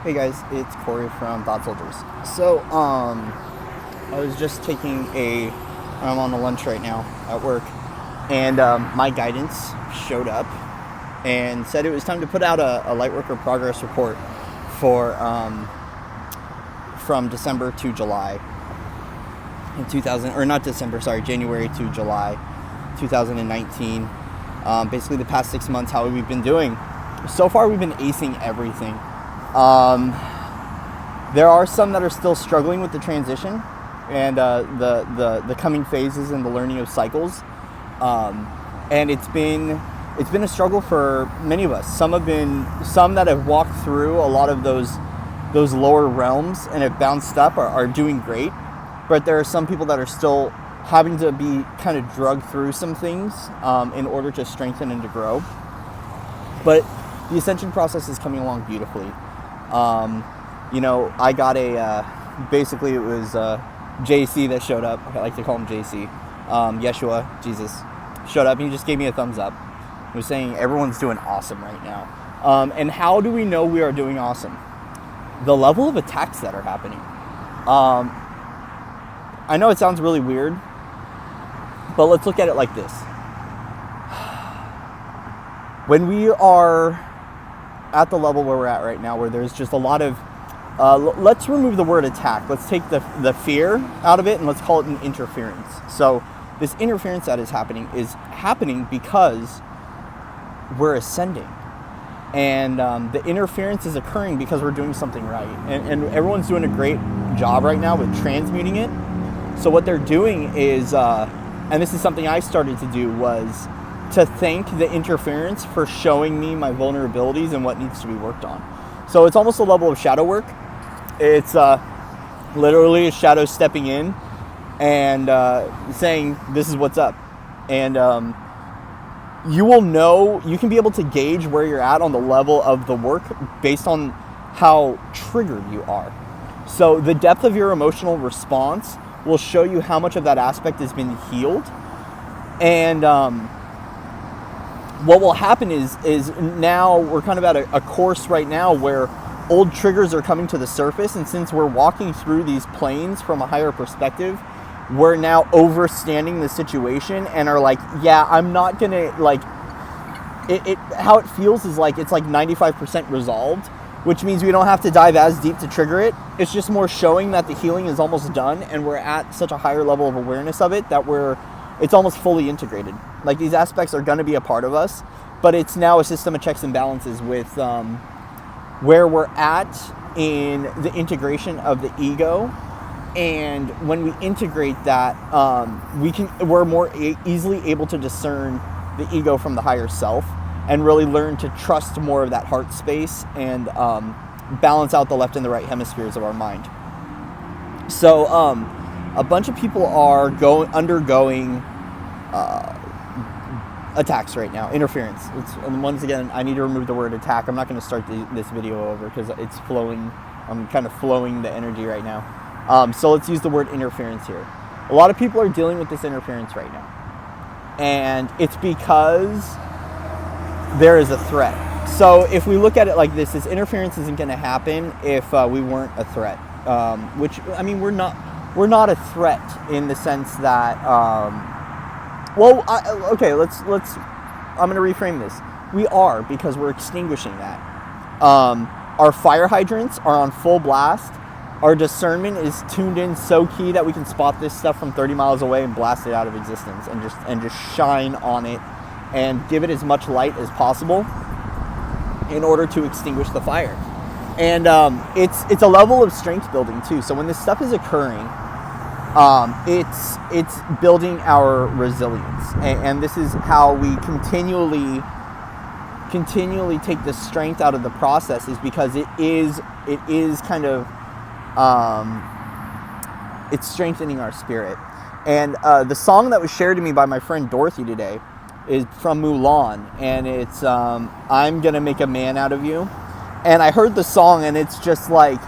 Hey guys, it's Corey from thoughtsoldiers. So, I was just I'm on the lunch right now at work, and my guidance showed up and said it was time to put out a Lightworker progress report for from December to July in 2000, or not December, sorry, January to July 2019. Basically the past 6 months, how we've been doing. So far, we've been acing everything. There are some that are still struggling with the transition and the coming phases and the learning of cycles. And it's been a struggle for many of us. Some that have walked through a lot of those lower realms and have bounced up are doing great. But there are some people that are still having to be kind of drugged through some things in order to strengthen and to grow. But the Ascension process is coming along beautifully. I got basically it was JC that showed up. I like to call him JC. Yeshua, Jesus, showed up and he just gave me a thumbs up. He was saying everyone's doing awesome right now. And how do we know we are doing awesome? The level of attacks that are happening. I know it sounds really weird, but let's look at it like this. When we are at the level where we're at right now, where there's just a lot of, let's remove the word attack. Let's take the fear out of it and let's call it an interference. So this interference that is happening because we're ascending. And the interference is occurring because we're doing something right. And everyone's doing a great job right now with transmuting it. So what they're doing is, and this is something I started to do, was to thank the interference for showing me my vulnerabilities and what needs to be worked on. So it's almost a level of shadow work. It's literally a shadow stepping in and saying, this is what's up. And you will know, you can be able to gauge where you're at on the level of the work based on how triggered you are. So the depth of your emotional response will show you how much of that aspect has been healed. And what will happen is now we're kind of at a course right now where old triggers are coming to the surface, and since we're walking through these planes from a higher perspective, we're now overstanding the situation and are like, yeah, I'm not gonna, like, how it feels is like it's like 95% resolved, which means we don't have to dive as deep to trigger it. It's just more showing that the healing is almost done and we're at such a higher level of awareness of it that it's almost fully integrated. Like, these aspects are going to be a part of us, but it's now a system of checks and balances with where we're at in the integration of the ego. And when we integrate that, we're more easily able to discern the ego from the higher self and really learn to trust more of that heart space and balance out the left and the right hemispheres of our mind. So a bunch of people are undergoing attacks right now, interference. And once again, I need to remove the word attack. I'm not going to start this video over because it's flowing. I'm kind of flowing the energy right now. So let's use the word interference here. A lot of people are dealing with this interference right now. And it's because there is a threat. So if we look at it like this interference isn't going to happen if we weren't a threat. Which, I mean, we're not a threat in the sense that, I'm going to reframe this. We are, because we're extinguishing that. Our fire hydrants are on full blast. Our discernment is tuned in so key that we can spot this stuff from 30 miles away and blast it out of existence and just shine on it and give it as much light as possible in order to extinguish the fire. And it's a level of strength building too. So when this stuff is occurring, it's building our resilience, and this is how we continually take the strength out of the process, is because it is kind of it's strengthening our spirit. And the song that was shared to me by my friend Dorothy today is from Mulan, and it's I'm gonna make a man out of you. And I heard the song, and it's just like,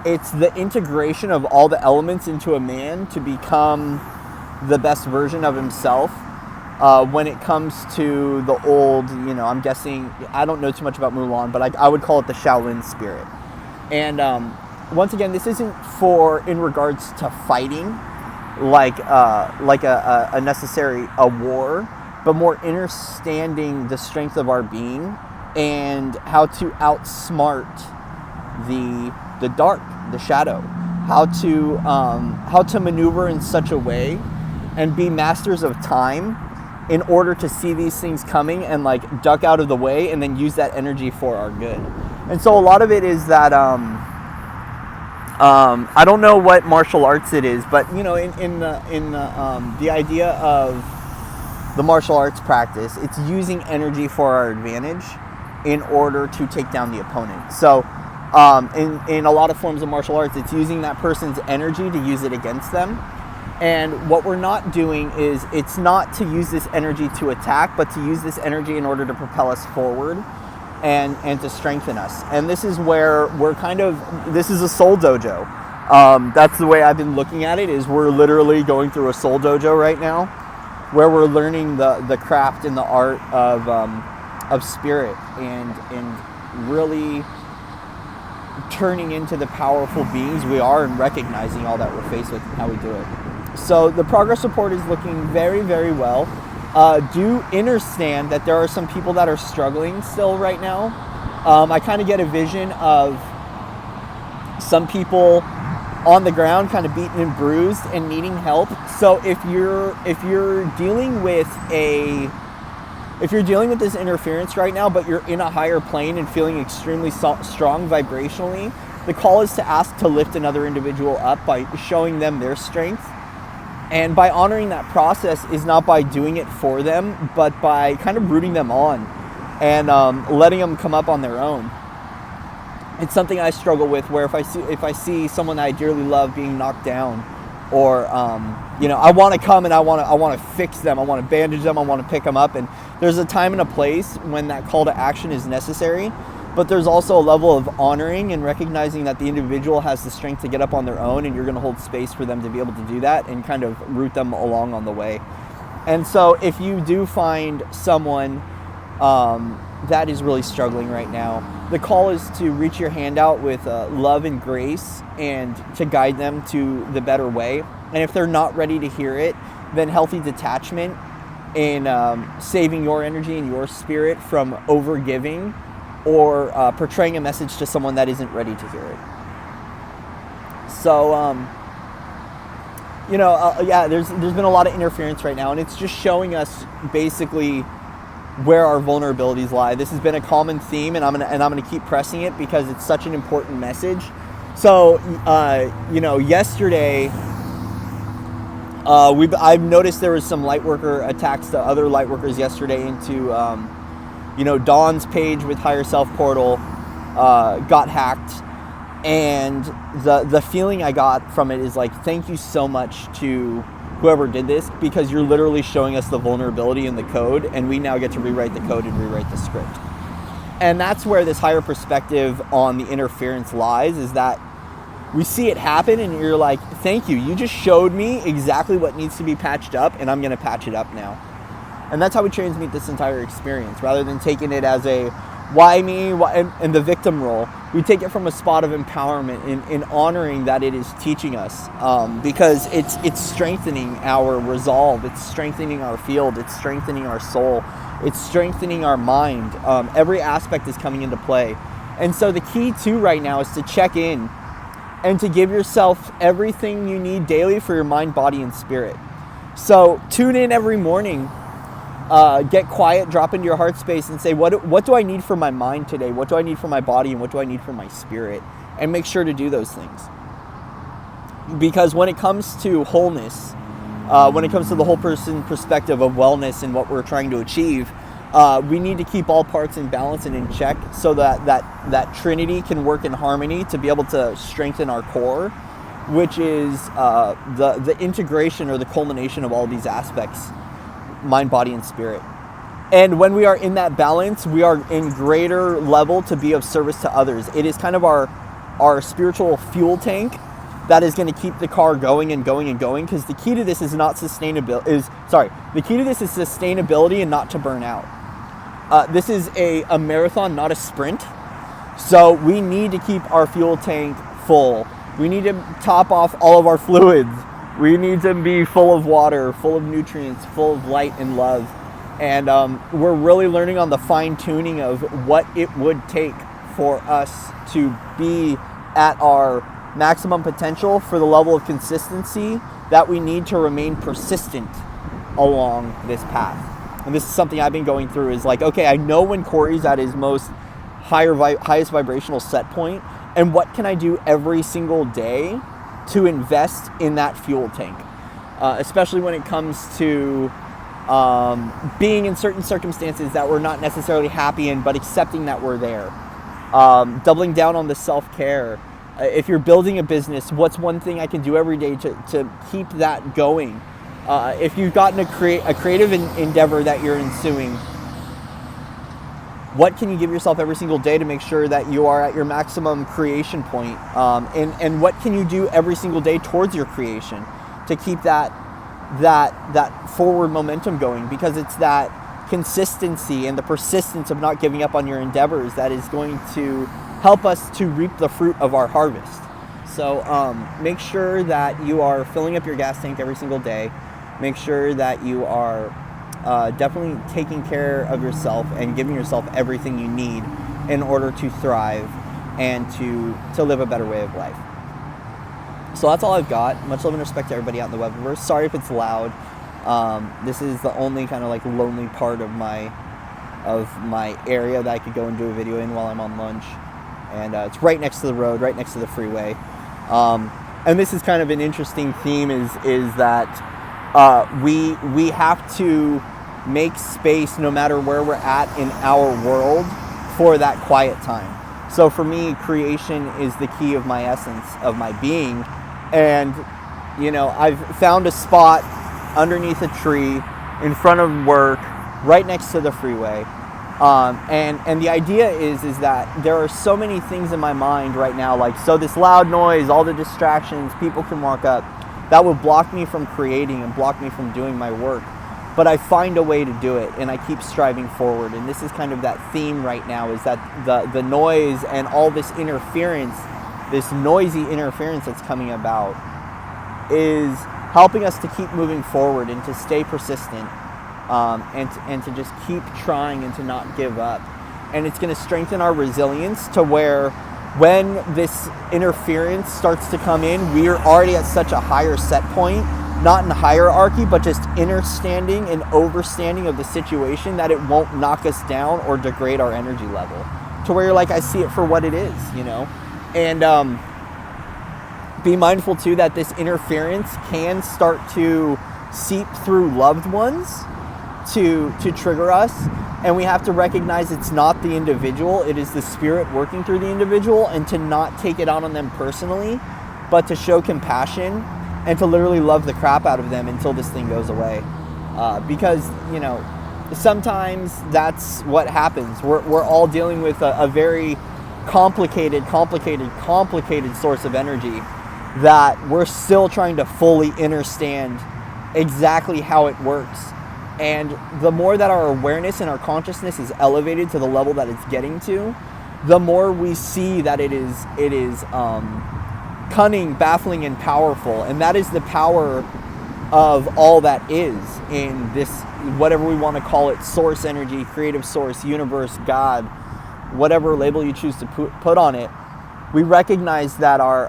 it's the integration of all the elements into a man to become the best version of himself. When it comes to the old, I'm guessing, I don't know too much about Mulan, but I would call it the Shaolin spirit. And once again, this isn't in regards to fighting, like a necessary war, but more understanding the strength of our being and how to outsmart the dark, the shadow, how to maneuver in such a way and be masters of time in order to see these things coming and like duck out of the way and then use that energy for our good. And so a lot of it is that I don't know what martial arts it is, but you know, in the idea of the martial arts practice, it's using energy for our advantage in order to take down the opponent. So in a lot of forms of martial arts, it's using that person's energy to use it against them. And what we're not doing is, it's not to use this energy to attack, but to use this energy in order to propel us forward and to strengthen us. And this is where we're this is a soul dojo. That's the way I've been looking at it, is we're literally going through a soul dojo right now, where we're learning the craft and the art of spirit and really turning into the powerful beings we are and recognizing all that we're faced with and how we do it. So the progress report is looking very, very well. Do understand that there are some people that are struggling still right now. I kind of get a vision of some people on the ground kind of beaten and bruised and needing help. So if you're dealing with this interference right now, but you're in a higher plane and feeling extremely strong vibrationally, the call is to ask to lift another individual up by showing them their strength. And by honoring that process is not by doing it for them, but by kind of rooting them on and letting them come up on their own. It's something I struggle with, where if I see someone that I dearly love being knocked down, or I want to come and I want to fix them, I want to bandage them, I want to pick them up, and there's a time and a place when that call to action is necessary. But there's also a level of honoring and recognizing that the individual has the strength to get up on their own, and you're going to hold space for them to be able to do that and kind of root them along on the way. And so if you do find someone that is really struggling right now, the call is to reach your hand out with love and grace and to guide them to the better way. And if they're not ready to hear it, then healthy detachment in saving your energy and your spirit from overgiving or portraying a message to someone that isn't ready to hear it. So, there's been a lot of interference right now, and it's just showing us basically where our vulnerabilities lie. This has been a common theme, and I'm gonna keep pressing it because it's such an important message. So, yesterday, I've noticed there was some lightworker attacks to other lightworkers yesterday into Dawn's page with Higher Self Portal got hacked, and the feeling I got from it is like, thank you so much to whoever did this, because you're literally showing us the vulnerability in the code, and we now get to rewrite the code and rewrite the script. And that's where this higher perspective on the interference lies, is that we see it happen and you're like, thank you, you just showed me exactly what needs to be patched up, and I'm going to patch it up now. And that's how we transmute this entire experience, rather than taking it as a why me and the victim role. We take it from a spot of empowerment in honoring that it is teaching us, because it's strengthening our resolve, it's strengthening our field, it's strengthening our soul, it's strengthening our mind. Every aspect is coming into play. And so the key too right now is to check in and to give yourself everything you need daily for your mind, body, and spirit. So tune in every morning. Get quiet, drop into your heart space and say, what do I need for my mind today? What do I need for my body? And what do I need for my spirit? And make sure to do those things. Because when it comes to wholeness, when it comes to the whole person perspective of wellness and what we're trying to achieve, we need to keep all parts in balance and in check, so that Trinity can work in harmony to be able to strengthen our core, which is the integration or the culmination of all these aspects: mind, body, and spirit. And when we are in that balance, we are in greater level to be of service to others. It is kind of our spiritual fuel tank that is going to keep the car going and going and going, because the key to this is the key to this is sustainability and not to burn out. This is a marathon, not a sprint. So we need to keep our fuel tank full. We need to top off all of our fluids. We need to be full of water, full of nutrients, full of light and love. And we're really learning on the fine tuning of what it would take for us to be at our maximum potential for the level of consistency that we need to remain persistent along this path. And this is something I've been going through, is like, okay, I know when Corey's at his most highest vibrational set point, and what can I do every single day to invest in that fuel tank, especially when it comes to being in certain circumstances that we're not necessarily happy in, but accepting that we're there. Doubling down on the self-care. If you're building a business, what's one thing I can do every day to keep that going? If you've gotten a creative endeavor that you're ensuing, what can you give yourself every single day to make sure that you are at your maximum creation point? And what can you do every single day towards your creation to keep that forward momentum going? Because it's that consistency and the persistence of not giving up on your endeavors that is going to help us to reap the fruit of our harvest. So make sure that you are filling up your gas tank every single day. Make sure that you are definitely taking care of yourself and giving yourself everything you need in order to thrive and to live a better way of life. So that's all I've got. Much love and respect to everybody out in the webverse. Sorry if it's loud. This is the only kind of like lonely part of my area that I could go and do a video in while I'm on lunch. And it's right next to the road, right next to the freeway. And this is kind of an interesting theme, is that we have to make space no matter where we're at in our world for that quiet time. So for me, creation is the key of my essence, of my being. And, you know, I've found a spot underneath a tree in front of work, right next to the freeway. And the idea is that there are so many things in my mind right now, like, so this loud noise, all the distractions, people can walk up, that would block me from creating and block me from doing my work. But I find a way to do it, and I keep striving forward. And this is kind of that theme right now, is that the noise and all this interference, this noisy interference that's coming about, is helping us to keep moving forward and to stay persistent, and to just keep trying and to not give up. And it's going to strengthen our resilience to where when this interference starts to come in, we are already at such a higher set point, not in hierarchy, but just understanding and overstanding of the situation, that it won't knock us down or degrade our energy level, to where you're like, I see it for what it is, you know? And be mindful too that this interference can start to seep through loved ones to trigger us. And we have to recognize it's not the individual, it is the spirit working through the individual, and to not take it out on them personally, but to show compassion and to literally love the crap out of them until this thing goes away. Because, you know, sometimes that's what happens. We're all dealing with a very complicated source of energy that we're still trying to fully understand exactly how it works. And the more that our awareness and our consciousness is elevated to the level that it's getting to, the more we see that it is cunning, baffling, and powerful. And that is the power of all that is in this, whatever we want to call it, source energy, creative source, universe, God, whatever label you choose to put on it. We recognize that our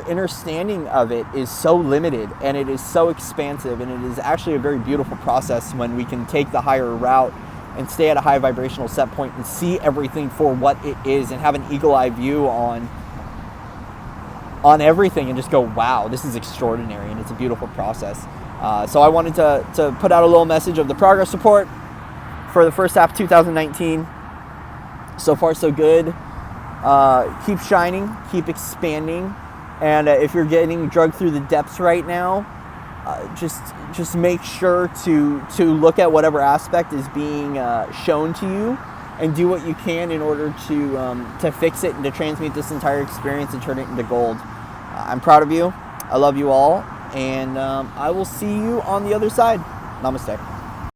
understanding of it is so limited, and it is so expansive, and it is actually a very beautiful process when we can take the higher route and stay at a high vibrational set point and see everything for what it is, and have an eagle-eye view on everything, and just go, wow, this is extraordinary, and it's a beautiful process. So I wanted to put out a little message of the progress report for the first half of 2019. So far, so good. Keep shining, keep expanding, and if you're getting drugged through the depths right now, just make sure to look at whatever aspect is being shown to you, and do what you can in order to fix it and to transmute this entire experience and turn it into gold. I'm proud of you. I love you all, and I will see you on the other side. Namaste.